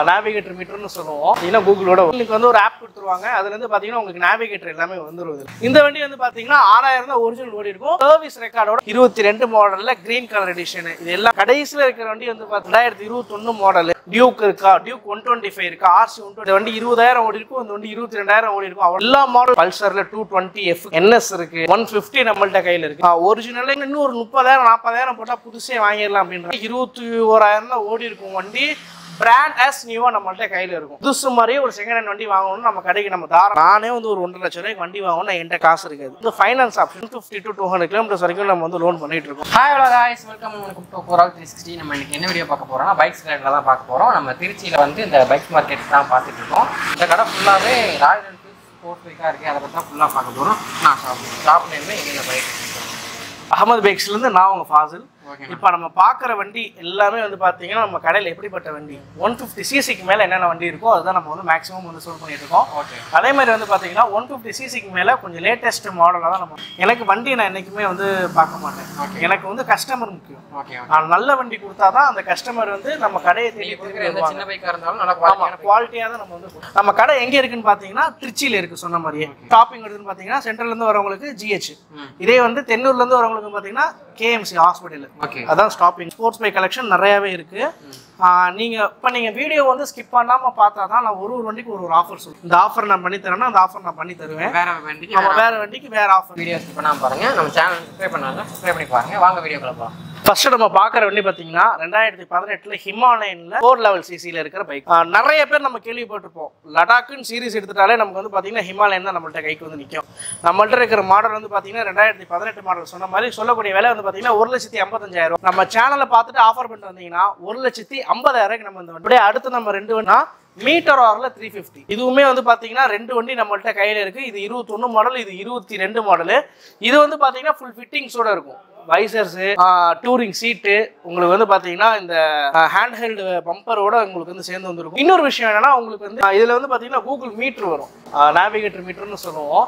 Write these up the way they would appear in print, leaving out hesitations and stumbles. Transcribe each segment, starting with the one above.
Navigator மீட்டர்னு சொல்லுவோம். இல்லைன்னா கூகுளோட உங்களுக்கு வந்து ஒரு ஆப் கொடுத்துருவாங்க. அதுல இருந்து பாத்தீங்கன்னா உங்களுக்கு நேவிகேட்டர் எல்லாமே வந்துருது. இந்த வண்டி வந்து பாத்தீங்கன்னா 6000 தான் ஒரிஜினல் ஓடி இருக்கும். சர்வீஸ் ரெக்கார்டோட 22 மாடல்ல கிரீன் கலர் எடிஷன். இது எல்லாம் கடைசியில இருக்கிற வண்டி வந்து 2021 மாடல். டியூக் இருக்கா, டியூக் 125 இருக்கா, RC 120. வண்டி 20000 ஓடி இருக்கும். இந்த வண்டி 22000 ஓடி இருக்கும். எல்லா மாடல் பல்சர்ல 220F NS இருக்கு, 150 நம்மள்ட்ட கையில இருக்கு. ஒரிஜினல் இன்னும் ஒரு 30000 40000 போட்டா புதுசே வாங்கிடலாம் அப்படின்ற 21000 தான் ஓடி இருக்கும் வண்டி. பிராண்ட் ஆஸ் நியூவா நம்மள்ட்ட கையில இருக்கும். புதுசு மாதிரியே ஒரு செகண்ட் ஹேண்ட் வண்டி வாங்கணும் நம்ம கடைக்கு நம்ம தாராளம். நானே வந்து ஒரு 1.5 லட்சம் ரூபாய்க்கு வண்டி வாங்கணும், என்கிட்ட காசு இருக்காது. இந்த ஃபைனான்ஸ் ஆப்ஷன் 50 to 200 கிலோமீட்டர்ஸ் வரைக்கும் நம்ம வந்து லோன் பண்ணிட்டு இருக்கோம். Hi hello guys, welcome to கோரால் 360. நம்ம இன்னைக்கு என்ன வீடியோ பார்க்க போறோம்னா பைக்ஸ் ரேட்ல தான் பார்க்க போறோம். நம்ம திருச்சியில வந்து இந்த பைக் மார்க்கெட் தான் பார்த்துட்டு இருக்கோம். இந்த கடை ஃபுல்லாவே ராயல் என்ஃபீல்ட் ஸ்போர்ட்ஸ் பைக்கா இருக்கு. அதை பத்தி தான் ஃபுல்லா பார்க்க போறோம். நான் ஷாப் நேம் இந்த பைக் அகமது பைக்ஸ்ல இருந்து நான் உங்க ஃபாசில். இப்போ நம்ம பார்க்குற வண்டி எல்லாமே வந்து பார்த்தீங்கன்னா நம்ம கடையில் எப்படிப்பட்ட வண்டி 150cc மேலே என்னென்ன வண்டி இருக்கோ அதுதான் நம்ம வந்து மேக்ஸிமம் வந்து சோல் பண்ணிட்டு இருக்கோம். அதே மாதிரி வந்து பார்த்தீங்கன்னா 150cc மேலே கொஞ்சம் லேட்டஸ்ட் மாடலாக தான் நம்ம. எனக்கு வண்டி நான் என்றைக்குமே வந்து பார்க்க மாட்டேன். எனக்கு வந்து கஸ்டமர் முக்கியம். நான் நல்ல வண்டி கொடுத்தா தான் அந்த கஸ்டமர் வந்து நம்ம கடையை தேடி சின்ன பைக்காக இருந்தாலும் நல்லா குவாலிட்டியாக தான் நம்ம வந்து. நம்ம கடை எங்கே இருக்குன்னு பார்த்தீங்கன்னா திருச்சியில் இருக்குது. சொன்ன மாதிரியே ஷாப்பிங் எடுத்துன்னு பார்த்தீங்கன்னா சென்ட்ரல்லேருந்து வரவங்களுக்கு GH, இதே வந்து தென்னூர்லேருந்து வரவங்களுக்கு பார்த்தீங்கன்னா KMC ஹாஸ்பிட்டல். அதான் ஸ்டாப்பிங். ஸ்போர்ட்ஸ் பைக் கலெக்ஷன் நிறையாவே இருக்கு. நீங்க வீடியோ வந்து ஸ்கிப் பண்ணாம பார்த்தா தான் நான் ஒரு வண்டிக்கு ஒரு ஆஃபர் சொல்லுவேன். இந்த ஆஃபர் நான் பண்ணி தரேன்னா அந்த ஆஃபர் நான் பண்ணி தருவேன். வேற வண்டிக்கு வேற ஆஃபர். வீடியோ ஸ்கிப் பண்ணாம பாருங்க. நம்ம சேனல் சப்ஸ்கிரைப் பண்ணாங்க, சப்ஸ்கிரைப் பண்ணி பாருங்க. வாங்க வீடியோக்குள்ள போலாம். ஃபர்ஸ்ட் நம்ம பார்க்குற வண்டி பார்த்தீங்கன்னா 2018 ஹிமாலயன்ல 4 லெவல் சிசியில் இருக்கிற பைக். நிறைய பேர் நம்ம கேள்விப்பட்டிருப்போம். லடாக்குன்னு சீரிஸ் எடுத்துட்டாலே நமக்கு வந்து பார்த்தீங்கன்னா ஹிமாலயன் தான் நம்மள்ட்ட கைக்கு வந்து நிற்கும். நம்மள்ட்ட இருக்கிற மாடல் வந்து பார்த்தீங்கன்னா 2018 மாடல். சொன்ன மாதிரி சொல்லக்கூடிய விலை வந்து பார்த்தீங்கன்னா 1,55,000. நம்ம சேனலை பார்த்துட்டு ஆஃபர் பண்ணிட்டு வந்தீங்கன்னா 1,50,000 நம்ம இந்த வண்டி. அடுத்து நம்ம 2 வண்டினா மீட்டர் ஆர்ல 350. இதுவுமே வந்து பாத்தீங்கன்னா 2 வண்டி நம்மள்ட்ட கையில இருக்கு. இது 21 மாடல், இது 22 மாடல். இது வந்து பாத்தீங்கன்னா ஃபுல் ஃபிட்டிங்ஸோட இருக்கும். வைசர்ஸ், டூரிங் சீட்டு, உங்களுக்கு வந்து பாத்தீங்கன்னா இந்த ஹேண்ட் ஹெல்டு பம்பரோட உங்களுக்கு வந்து சேர்ந்து வந்துருக்கும். இன்னொரு விஷயம் என்னன்னா உங்களுக்கு வந்து இதுல வந்து பாத்தீங்கன்னா கூகுள் மீட்டர் வரும். நேவிகேட்டர் மீட்டர்னு சொல்லுவோம்.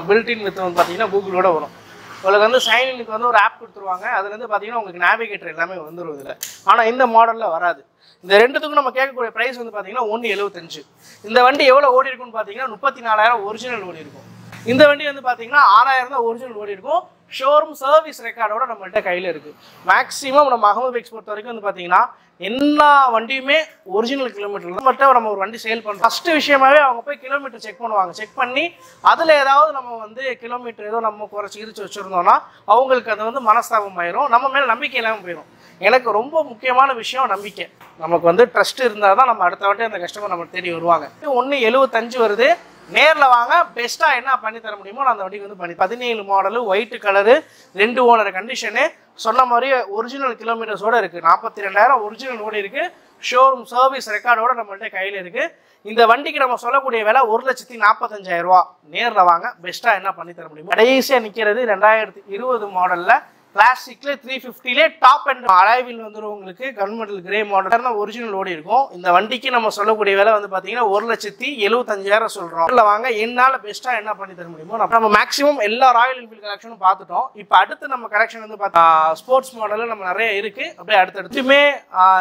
பில்டின் வித் வந்து பாத்தீங்கன்னா கூகுளோட வரும். உங்களுக்கு வந்து சைனுக்கு வந்து ஒரு ஆப் கொடுத்துருவாங்க. அதுல இருந்து பாத்தீங்கன்னா உங்களுக்கு நேவிகேட்டர் எல்லாமே வந்துடும் இதுல. ஆனா இந்த மாடல்ல வராது. இந்த ரெண்டுத்துக்கும் நம்ம கேட்கக்கூடிய பிரைஸ் வந்து பாத்தீங்கன்னா 1,75. இந்த வண்டி எவ்வளவு ஓடி இருக்குன்னு பாத்தீங்கன்னா 34,000 ஒரிஜினல் ஓடி இருக்கும். இந்த வண்டி வந்து பாத்தீங்கன்னா 6,000 தான் ஒரிஜினல் ஓடி இருக்கும். ஷோரூம் சர்வீஸ் ரெக்கார்டோட நம்மள்ட்ட கையில இருக்கு. மேக்ஸிமம் நம்ம அகமது பைக்ஸ் பொறுத்த வரைக்கும் வந்து பாத்தீங்கன்னா எல்லா வண்டியுமே ஒரிஜினல் கிலோமீட்டர் மட்டும் நம்ம ஒரு வண்டி சேல் பண்ணுறோம். ஃபர்ஸ்ட் விஷயமாவே அவங்க போய் கிலோமீட்டர் செக் பண்ணுவாங்க. செக் பண்ணி அதில் ஏதாவது நம்ம வந்து கிலோமீட்டர் ஏதோ நம்ம குறைச்சி இரிச்சு வச்சுருந்தோம்னா அவங்களுக்கு அது வந்து மனஸ்தாபம் ஆயிரும், நம்ம மேலே நம்பிக்கை இல்லாமல் போயிடும். எனக்கு ரொம்ப முக்கியமான விஷயம் நம்பிக்கை. நமக்கு வந்து ட்ரஸ்ட் இருந்தால் தான் நம்ம அடுத்த வாட்டி அந்த கஸ்டமர் நம்ம தேடி வருவாங்க. 1,75 வருது. நேரில் வாங்க, பெஸ்ட்டாக என்ன பண்ணி தர முடியுமோ நான் அந்த வண்டிக்கு வந்து பண்ணி. 17 model, white colour, 2 owner condition. சொன்ன மாதிரி ஒரிஜினல் கிலோமீட்டர்ஸோட இருக்குது. 42,000 ஒரிஜினல் ஓடி இருக்குது. ஷோரூம் சர்வீஸ் ரெக்கார்டோட நம்மள்ட்ட கையில் இருக்குது. இந்த வண்டிக்கு நம்ம சொல்லக்கூடிய விலை 1,45,000. நேரில் வாங்க, பெஸ்ட்டாக என்ன பண்ணி தர முடியுமோ. கடைசியாக நிற்கிறது 2020 மாடலில் கிளாசிக்ல 350லே டாப் அண்ட் அலாய்வில் வந்துடும். உங்களுக்கு கன்வெர்டல் கிரே மாடல் தான் ஒரிஜினல் ஓடி இருக்கும். இந்த வண்டிக்கு நம்ம சொல்லக்கூடிய விலை வந்து பாத்தீங்கன்னா 1,75,000 சொல்றோம். இல்ல வாங்க, என்னால பெஸ்டா என்ன பண்ணி தர முடியுமோ நம்ம மேக்ஸிமம் எல்லா ராயல் என்ஃபீல்ட் கலெக்ஷனும் பார்த்துட்டோம். இப்போ அடுத்து நம்ம கலெக்ஷன் வந்து பார்த்தா ஸ்போர்ட்ஸ் மாடல் நம்ம நிறைய இருக்கு. அப்படியே அடுத்தடுத்துமே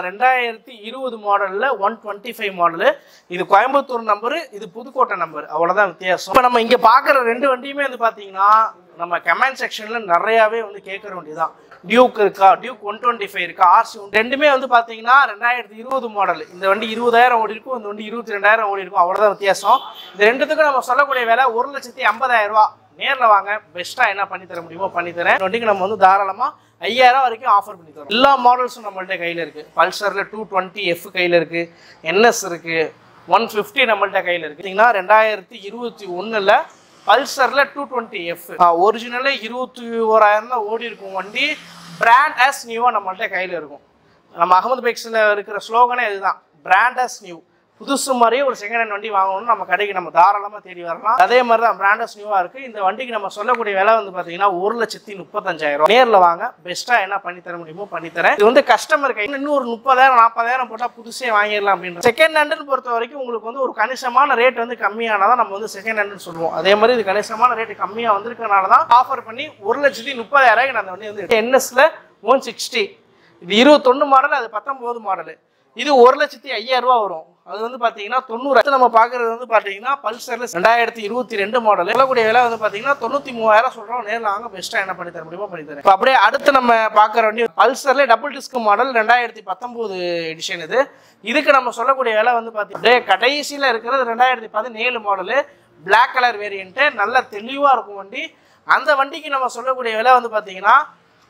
2020 மாடல்ல 125 மாடல். இது கோயம்புத்தூர் நம்பரு, இது புதுக்கோட்டை நம்பர், அவ்வளவுதான் வித்தியாசம். இப்போ நம்ம இங்க பாக்குற 2 வண்டியுமே வந்து பாத்தீங்கன்னா நம்ம கமெண்ட் செக்ஷன்ல நிறையவே வந்து கேட்கற வேண்டியதான். டியூக் இருக்கா, டியூக் 125 இருக்கா, RC ரெண்டுமே வந்து பாத்தீங்கன்னா 2020 மாடல். இந்த வண்டி 20,000 ஓடி இருக்கும், இந்த வண்டி 22,000 ஓடி இருக்கும், அவ்வளவுதான் வித்தியாசம். இந்த ரெண்டுத்துக்கும் நம்ம சொல்லக்கூடிய விலை 1,50,000. நேரில் வாங்க, பெஸ்ட்டாக என்ன பண்ணி தர முடியுமோ பண்ணி தரேன். வண்டிக்கு நம்ம வந்து தாராளமாக 5,000 வரைக்கும் ஆஃபர் பண்ணி தரோம். எல்லா மாடல்ஸும் நம்மள்ட்ட கையில் இருக்குது. பல்சரில் 220F கையில் இருக்குது, NS இருக்குது, 150 நம்மள்ட்ட கையில் இருக்குது. பார்த்தீங்கன்னா 2021 பல்சர்ல 220F ஒரிஜினலே 21,000 தான் ஓடி இருக்கும் வண்டி. பிராண்ட் ஆஸ் நியூவா நம்மள்ட்ட கையில் இருக்கும். நம்ம அகமது பைக்ஸில் இருக்கிற ஸ்லோகனே இதுதான், பிராண்ட் ஆஸ் நியூ. புதுசு மாதிரியே ஒரு செகண்ட் ஹேண்ட் வண்டி வாங்கணும்னு நம்ம கடைக்கு நம்ம தாராளமாக தேடி வரலாம். அதே மாதிரி தான் பிராண்ட் ஆஸ் நியூவாக இருக்குது. இந்த வண்டிக்கு நம்ம சொல்லக்கூடிய விலை வந்து பார்த்தீங்கன்னா 1,35,000. நேரில் வாங்க, பெஸ்ட்டாக என்ன பண்ணி தர முடியுமோ பண்ணி தரேன். இது வந்து கஸ்டமர் கை இன்னும் ஒரு 30,000 40,000 போட்டால் புதுசே வாங்கிடலாம் அப்படின்னு. செகண்ட் ஹேண்டுன்னு பொறுத்த வரைக்கும் உங்களுக்கு வந்து ஒரு கணிசமான ரேட் வந்து கம்மியானதான் நம்ம வந்து செகண்ட் ஹேண்டுன்னு சொல்லுவோம். அதே மாதிரி இது கணிசமான ரேட்டு கம்மியாக வந்திருக்கனால தான் ஆஃபர் பண்ணி 1,30,000 நான் அந்த வண்டி வந்து NSல 160 இது 21 மாடல், அது 19 மாடல். இது 1,05,000 ரூபா வரும். அது வந்து பார்த்தீங்கன்னா 90. நம்ம பார்க்குறது வந்து பார்த்தீங்கன்னா பல்சரில் 2022 மாடல். சொல்லக்கூடிய விலை வந்து பார்த்தீங்கன்னா 93,000 சொல்கிறோம். நேரில் வாங்க பெஸ்ட்டாக என்ன பண்ணி தர முடியுமோ பண்ணி தரேன். இப்போ அப்படியே அடுத்து நம்ம பார்க்குற வண்டி பல்சர்லேயே டபுள் டிஸ்க் மாடல் 2019 எடிஷன். இதுக்கு நம்ம சொல்லக்கூடிய விலை வந்து பார்த்தீங்கன்னா கடைசியில் இருக்கிறது 2017 மாடலு, பிளாக் கலர் வேரியண்ட்டு, நல்ல தெளிவாக இருக்கும் வண்டி. அந்த வண்டிக்கு நம்ம சொல்லக்கூடிய விலை வந்து பார்த்தீங்கன்னா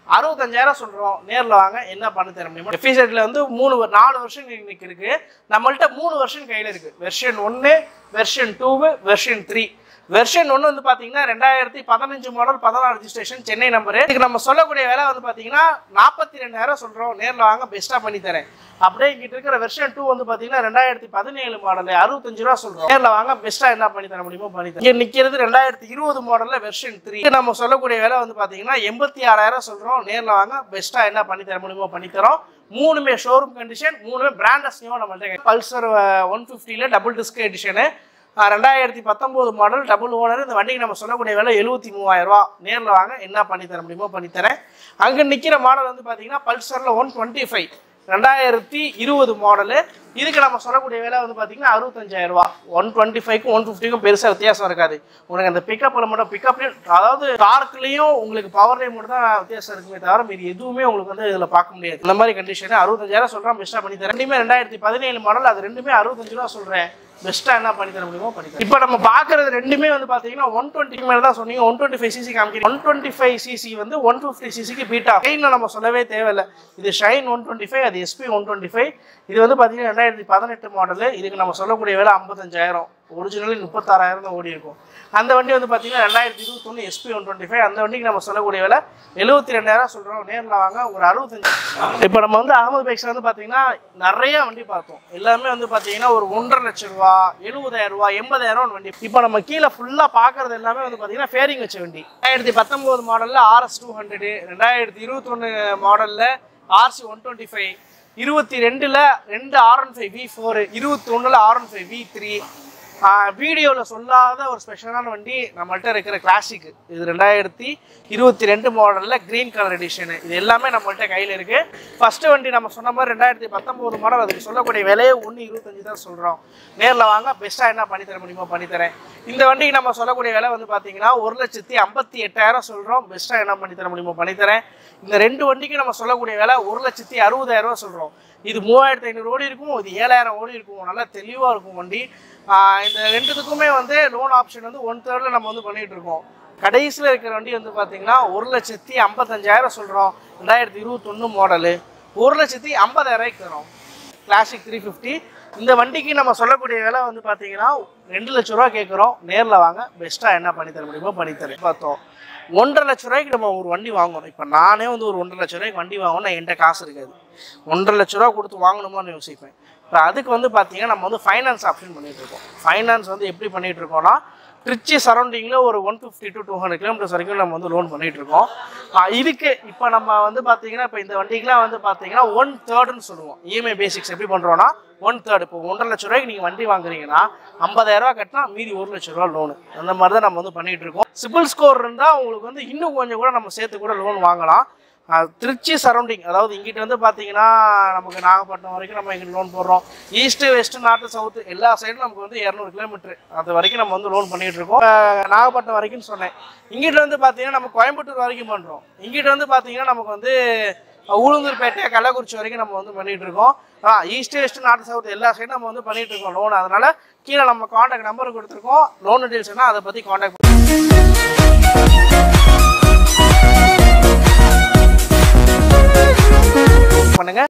65,000 சொல்கிறோம். நேரில் வாங்க என்ன பண்ணி தர முடியுமோ. எஃபிசெட்டில் வந்து 4 வருஷம் இன்னைக்கு இருக்குது. நம்மள்கிட்ட 3 வருஷம் கையில் இருக்குது. Version 1, version 2, version 3. வெர்ஷன் 1 வந்து பார்த்தீங்கன்னா 2015 மாடல், 16 ரெஜிஸ்ட்ரேஷன், சென்னை நம்பரு. இதுக்கு நம்ம சொல்லக்கூடிய விலை வந்து பார்த்தீங்கன்னா 42,000 சொல்கிறோம். நேரில் வாங்க பெஸ்ட்டாக பண்ணி தரேன். அப்படியே இங்கிட்ட இருக்கிற வெர்ஷன் 2 வந்து பார்த்தீங்கன்னா 2017 மாடல், 65 ரூபா சொல்கிறோம். நேரில் வாங்க பெஸ்ட்டாக என்ன பண்ணி தர முடியுமோ பண்ணி தரேன். இங்கே நிற்கிறது 2020 மாடலில் வெர்ஷன் 3. நம்ம சொல்லக்கூடிய விலை வந்து பார்த்தீங்கன்னா 86,000 சொல்கிறோம். நேரில் வாங்க பெஸ்ட்டாக என்ன பண்ணி தர முடியுமோ பண்ணி தரோம். 3மே ஷோரூம் கண்டிஷன், 3மே பிராண்டஸ்னியும் நம்மள்ட்ட. பல்சர் 150ல டபுள் டிஸ்க் எடிஷனு, 2019 மாடல், டபுள் ஓனர். இந்த வண்டிக்கு நம்ம சொல்லக்கூடிய விலை 73,000 ரூபா. நேரில் வாங்க என்ன பண்ணி தர முடியுமோ பண்ணித்தரேன். அங்கே நிற்கிற மாடல் வந்து பார்த்தீங்கன்னா பல்சரில் 125 2020 மாடலு. இதுக்கு நம்ம சொல்லக்கூடிய விலை வந்து பார்த்தீங்கன்னா 65,000 ரூபா. 125க்கும் 150க்கும் பெருசாக வித்தியாசம் இருக்காது. உங்களுக்கு அந்த பிக்கப்பில் மட்டும் பிக்கப்லேயும், அதாவது டார்க்லேயும் உங்களுக்கு பவர்லேயும் மட்டும் தான் வித்தியாசம் இருக்குமே தவிர மீது எதுவுமே உங்களுக்கு வந்து இதில் பார்க்க முடியாது. இந்த மாதிரி கண்டிஷனு 65,000 சொல்கிறேன். பெஸ்ட்டாக பண்ணி தரேன். ரெண்டுமே 2017 மாடல், அது ரெண்டுமே 65 ரூபா சொல்கிறேன். பெஸ்ட்டாக என்ன பண்ணி தர முடியுமோ பண்ணி தரேன். இப்போ நம்ம பார்க்குறது ரெண்டுமே வந்து பார்த்தீங்கன்னா 120 மேலே தான் சொன்னீங்க. 125cc காமிக்கிறீங்க. 125cc வந்து 150cc பீட்டா. ஷைனில் நம்ம சொல்லவே தேவையில்லை. இது ஷைன் 125, அது SP 125. இது வந்து பார்த்தீங்கன்னா 2018 மாடலு. இதுக்கு நம்ம சொல்லக்கூடிய விலை 55,000. ஒரிஜினலி 36,000 தான் ஓடி இருக்கும். அந்த வண்டி வந்து பார்த்தீங்கன்னா 2021 SP 125. அந்த வண்டிக்கு நம்ம சொல்லக்கூடிய விலை 72,000 சொல்கிறோம். நேரில் வாங்க ஒரு 65. இப்போ நம்ம வந்து அகமது பைக்ஸில் வந்து பார்த்தீங்கன்னா நிறைய வண்டி பார்த்தோம். எல்லாமே வந்து பார்த்தீங்கன்னா ஒரு 1,50,000 ரூபா, 70,000 ரூபா, 80,000 வண்டி. இப்போ நம்ம கீழே ஃபுல்லாக பார்க்குறது எல்லாமே வந்து பார்த்தீங்கன்னா ஃபேரிங் வச்ச வண்டி. 2019 மாடலில் RS 200, 2021 மாடலில் RC 125, 22ல் 2 R15 V4, 21ல் R15 V3. வீடியோவில் சொல்லாத ஒரு ஸ்பெஷலான வண்டி நம்மள்கிட்ட இருக்கிற கிளாசிக். இது 2022 மாடலில் க்ரீன் கலர் எடிஷனு. இது எல்லாமே நம்மள்கிட்ட கையில் இருக்குது. ஃபஸ்ட்டு வண்டி நம்ம சொன்ன மாதிரி 2019 மாடல். அதுக்கு சொல்லக்கூடிய விலையே 125 தான் சொல்கிறோம். நேரில் வாங்க பெஸ்ட்டாக என்ன பண்ணித்தர முடியுமோ பண்ணித்தரேன். இந்த வண்டிக்கு நம்ம சொல்லக்கூடிய விலை வந்து பார்த்தீங்கன்னா 1,58,000 சொல்கிறோம். பெஸ்ட்டாக என்ன பண்ணித்தர முடியுமோ பண்ணித்தரேன். இந்த ரெண்டு வண்டிக்கு நம்ம சொல்லக்கூடிய விலை 1,60,000 சொல்கிறோம். இது 3,500 ஓடி இருக்கும், இது 7,000 ஓடி இருக்கும். நல்லா தெளிவாக இருக்கும் வண்டி. இந்த ரெண்டுத்துக்குமே வந்து லோன் ஆப்ஷன் வந்து 1/3 நம்ம வந்து பண்ணிகிட்டு இருக்கோம். கடைசியில் இருக்கிற வண்டி வந்து பார்த்தீங்கன்னா 1,55,000 சொல்கிறோம். 2021 மாடலு, 1,50,000 தரோம். கிளாசிக் 350. இந்த வண்டிக்கு நம்ம சொல்லக்கூடிய விலை வந்து பார்த்தீங்கன்னா 2 லட்ச ரூபா கேட்குறோம். நேரில் வாங்க பெஸ்ட்டாக என்ன பண்ணி தர முடியுமோ பண்ணித்தரேன். பார்த்தோம் 1,50,000 லட்ச ரூபாய்க்கு நம்ம ஒரு வண்டி வாங்கணும். இப்போ நானே வந்து ஒரு 1,50,000 லட்ச ரூபாய்க்கு வண்டி வாங்கணும், என்கிட்ட காசு இருக்காது. 1,50,000 லட்ச ரூபா கொடுத்து வாங்கணுமான்னு யோசிப்பேன். இப்போ அதுக்கு வந்து பார்த்தீங்கன்னா நம்ம வந்து ஃபைனான்ஸ் ஆப்ஷன் பண்ணிகிட்ருக்கோம். ஃபைனான்ஸ் வந்து எப்படி பண்ணிகிட்ருக்கோம்னா திருச்சி சரௌண்டிங்கில் ஒரு 150 to 200 கிலோமீட்டர்ஸ் வரைக்கும் நம்ம வந்து லோன் பண்ணிகிட்ருக்கோம். இதுக்கு இப்போ நம்ம வந்து பார்த்தீங்கன்னா இப்போ இந்த வண்டிக்கெலாம் வந்து பார்த்தீங்கன்னா 1/3 சொல்லுவோம். இஎம்ஐ பேசிக்ஸ் எப்படி பண்ணுறோன்னா 1/3. இப்போ 1,50,000 லட்ச ரூபாய்க்கு நீங்கள் வண்டி வாங்குறீங்கன்னா 50,000 ரூபா கட்டினா மீதி 1 லட்ச ரூபா லோனு. அந்த மாதிரி தான் நம்ம வந்து பண்ணிகிட்ருக்கோம். சிபில் ஸ்கோர் இருந்தால் உங்களுக்கு வந்து இன்னும் கொஞ்சம் கூட நம்ம சேர்த்து கூட லோன் வாங்கலாம். திருச்சி சரௌண்டிங், அதாவது இங்கிட்ட வந்து பார்த்தீங்கன்னா நமக்கு நாகப்பட்டினம் வரைக்கும் நம்ம இங்கே லோன் போடுறோம். ஈஸ்ட்டு, வெஸ்ட்டு, நார்த்து, சவுத்து எல்லா சைடும் நமக்கு வந்து 200 கிலோமீட்டர் அது வரைக்கும் நம்ம வந்து லோன் பண்ணிகிட்டு இருக்கோம். நாகப்பட்டினம் வரைக்கும் சொன்னேன். இங்கிட்ட வந்து பார்த்தீங்கன்னா நம்ம கோயம்புத்தூர் வரைக்கும் பண்ணுறோம். இங்கிட்ட வந்து பார்த்தீங்கன்னா நமக்கு வந்து உளுந்தூர்பேட்டை, கள்ளக்குறிச்சி வரைக்கும் நம்ம வந்து பண்ணிகிட்டு இருக்கோம். ஈஸ்ட்டு, வெஸ்ட்டு, நார்த்து, சவுத்து எல்லா சைடும் நம்ம வந்து பண்ணிகிட்டு இருக்கோம் லோன். அதனால் கீழே நம்ம காண்டாக்ட் நம்பர் கொடுத்துருக்கோம். லோன் டீட்டெயில்ஸ்னால் அதை பற்றி காண்டாக்ட்